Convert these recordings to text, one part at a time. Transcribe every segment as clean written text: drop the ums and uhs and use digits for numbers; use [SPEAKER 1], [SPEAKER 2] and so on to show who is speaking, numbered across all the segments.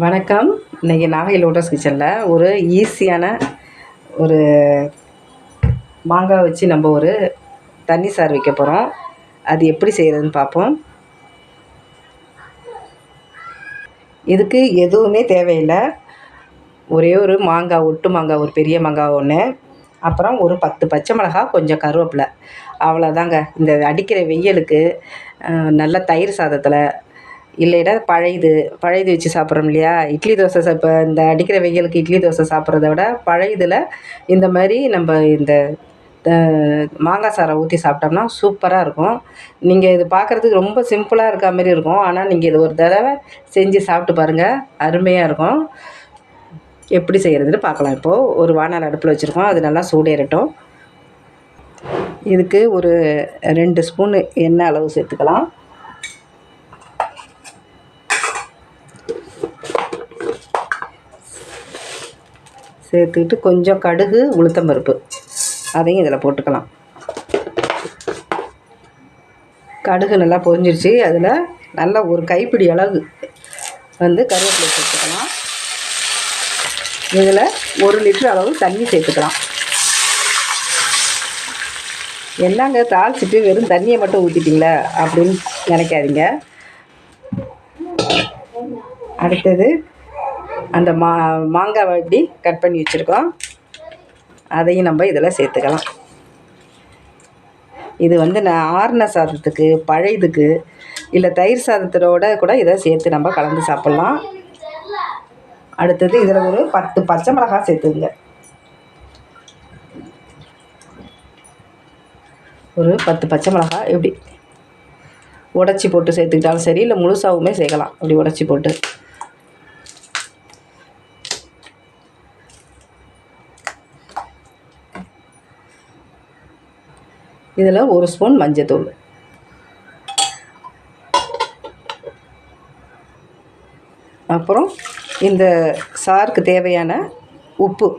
[SPEAKER 1] வணக்கம். இன்றைக்கி நாகை லோட்டஸ் கிச்சனில் ஒரு ஈஸியான ஒரு மாங்காய் வச்சு நம்ம ஒரு தண்ணி சாறு வைக்க போகிறோம். அது எப்படி செய்கிறதுன்னு பார்ப்போம். இதுக்கு எதுவுமே தேவையில்லை. ஒரே ஒரு மாங்காய், ஒட்டு மாங்காய், ஒரு பெரிய மாங்காய் ஒன்று, அப்புறம் ஒரு 10 பச்சை மிளகாய், கொஞ்சம் கருவேப்பிலை, அவ்வளோதாங்க. இந்த அடிக்கிற வெயிலுக்கு நல்ல தயிர் சாதத்தில் இல்லைன்னா பழையது வச்சு சாப்பிட்றோம் இல்லையா, இட்லி தோசை இப்போ இந்த அடிக்கிற வெயிலுக்கு இட்லி தோசை சாப்பிட்றத விட பழையதில் இந்த மாதிரி நம்ம இந்த மாங்காய் சாறை ஊற்றி சாப்பிட்டோம்னா சூப்பராக இருக்கும். நீங்கள் இது பார்க்குறதுக்கு ரொம்ப சிம்பிளாக இருக்க மாதிரி இருக்கும், ஆனால் நீங்கள் இது ஒரு தடவை செஞ்சு சாப்பிட்டு பாருங்கள், அருமையாக இருக்கும். எப்படி செய்கிறதுன்னு பார்க்கலாம். இப்போது ஒரு வானல் அடுப்பில் வச்சுருக்கோம், அது நல்லா சூடேறட்டும். இதுக்கு ஒரு 2 ஸ்பூன் எண்ணெய் அளவு சேர்த்துக்கலாம். சேர்த்துக்கிட்டு கொஞ்சம் கடுகு, உளுத்தம்பருப்பு அதையும் இதில் போட்டுக்கலாம். கடுகு நல்லா பொரிஞ்சிருச்சு. அதில் நல்லா ஒரு கைப்பிடி அளவு கருவேப்பிலை சேர்த்துக்கலாம். இதில் 1 லிட்டர் அளவு தண்ணி சேர்த்துக்கலாம். என்னங்க தாளிச்சிட்டு வெறும் தண்ணியை மட்டும் ஊற்றிட்டிங்களா அப்படின்னு நினைக்காதீங்க. அடுத்தது அந்த மாங்காவை இப்படி கட் பண்ணி வச்சுருக்கோம், அதையும் நம்ம இதில் சேர்த்துக்கலாம். இது நான் ஆறின சாதத்துக்கு, பழையதுக்கு, இல்லை தயிர் சாதத்தோட கூட இதை சேர்த்து நம்ம கலந்து சாப்பிட்லாம். அடுத்தது இதில் ஒரு 10 பச்சை மிளகாய் சேர்த்துங்க. ஒரு 10 பச்சை மிளகாய் இப்படி உடச்சி போட்டு சேர்த்துக்கிட்டாலும் சரி, இல்லை முழுசாகவுமே சேர்க்கலாம். அப்படி உடச்சி போட்டு இதில் 1 ஸ்பூன் மஞ்சத்தூள், அப்புறம் இந்த சாருக்கு தேவையான உப்பு,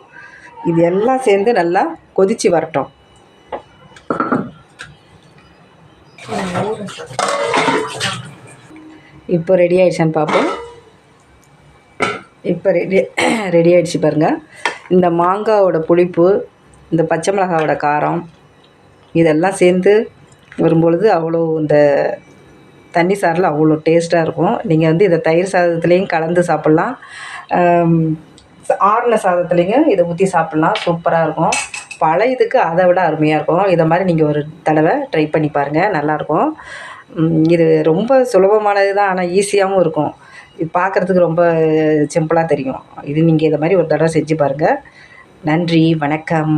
[SPEAKER 1] இது எல்லாம் சேர்ந்து நல்லா கொதித்து வரட்டும். இப்போ ரெடி ஆகிடுச்சான்னு பார்ப்போம். இப்போ ரெடி ஆகிடுச்சு பாருங்கள். இந்த மாங்காவோட புளிப்பு, இந்த பச்சை மிளகாவோட காரம், இதெல்லாம் சேர்ந்து வரும்பொழுது அவ்வளோ இந்த தண்ணி சாறில் அவ்வளோ டேஸ்ட்டாக இருக்கும். நீங்கள் இதை தயிர் சாதத்துலேயும் கலந்து சாப்பிட்லாம், ஆறின சாதத்துலேயும் இதை ஊற்றி சாப்பிட்லாம். சூப்பராக இருக்கும். பழையதுக்கு அதை விட அருமையாக இருக்கும். இதை மாதிரி நீங்கள் ஒரு தடவை ட்ரை பண்ணி பாருங்கள், நல்லாயிருக்கும். இது ரொம்ப சுலபமானது தான், ஆனால் ஈஸியாகவும் இருக்கும். இது பார்க்குறதுக்கு ரொம்ப சிம்பிளாக தெரியும். இது நீங்கள் இதை மாதிரி ஒரு தடவை செஞ்சு பாருங்கள். நன்றி, வணக்கம்.